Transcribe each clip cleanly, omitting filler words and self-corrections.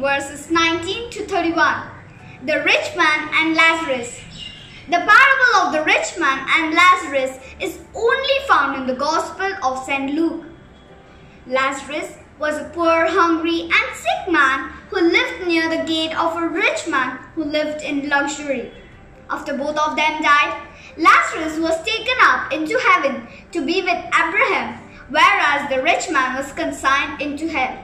verses 19 to 31. The Rich Man and Lazarus. The parable of the rich man and Lazarus is only found in the Gospel of St. Luke. Lazarus was a poor, hungry and sick man who lived near the gate of a rich man who lived in luxury. After both of them died, Lazarus was taken up into heaven to be with Abraham, whereas the rich man was consigned into hell.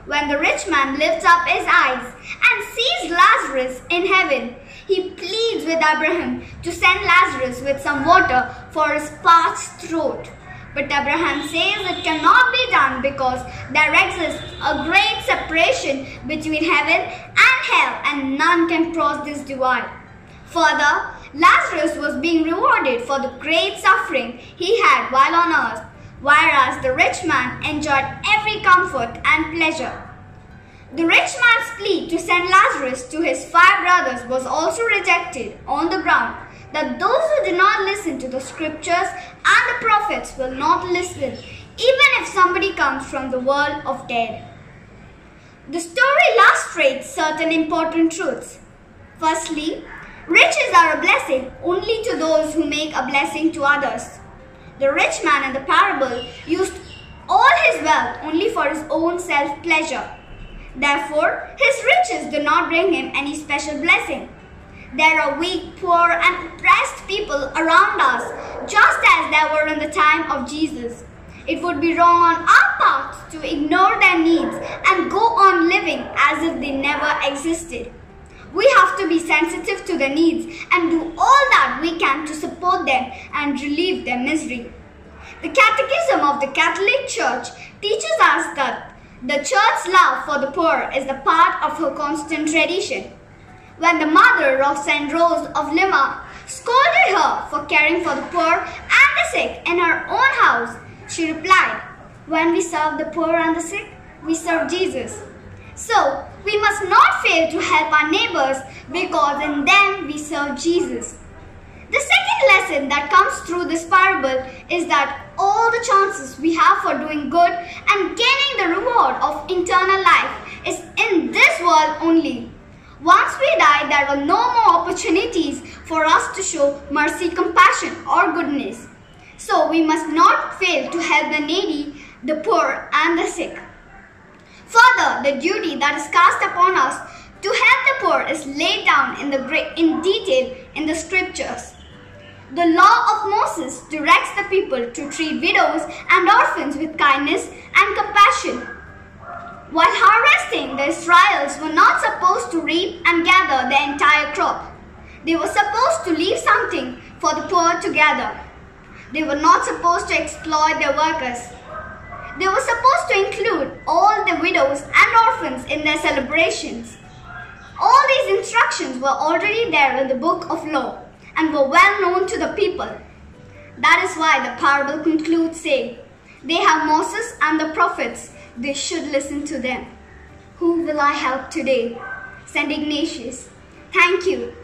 When the rich man lifts up his eyes and sees Lazarus in heaven, he pleads with Abraham to send Lazarus with some water for his parched throat. But Abraham says it cannot be done because there exists a great separation between heaven and hell, and none can cross this divide. Further, Lazarus was being rewarded for the great suffering he had while on earth, whereas the rich man enjoyed every comfort and pleasure. The rich man's plea to send Lazarus to his 5 brothers was also rejected on the ground that those who do not listen to the scriptures and the prophets will not listen, even if somebody comes from the world of dead. The story illustrates certain important truths. Firstly, riches are a blessing only to those who make a blessing to others. The rich man in the parable used all his wealth only for his own self-pleasure. Therefore, his riches do not bring him any special blessing. There are weak, poor and oppressed people around us, just as there were in the time of Jesus. It would be wrong on our part to ignore their needs and go on living as if they never existed. We have to be sensitive to their needs and do all that we can to support them and relieve their misery. The Catechism of the Catholic Church teaches us that the Church's love for the poor is the part of her constant tradition. When the mother of St. Rose of Lima scolded her for caring for the poor and the sick in her own house, she replied, "When we serve the poor and the sick, we serve Jesus." So, we must not fail to help our neighbors because in them we serve Jesus. The second lesson that comes through this parable is that all the chances we have for doing good and gaining the reward of eternal life is in this world only. Once we die, there are no more opportunities for us to show mercy, compassion or goodness. So we must not fail to help the needy, the poor and the sick. Further, the duty that is cast upon us to help the poor is laid down in detail in the scriptures. The law of Moses directs the people to treat widows and orphans with kindness and compassion. While harvesting, the Israelites were not supposed to reap and gather the entire crop. They were supposed to leave something for the poor to gather. They were not supposed to exploit their workers. They were supposed to include all the widows and orphans in their celebrations. All these instructions were already there in the book of law and were well known to the people. That is why the parable concludes saying, "They have Moses and the prophets, they should listen to them." Who will I help today? St. Ignatius. Thank you.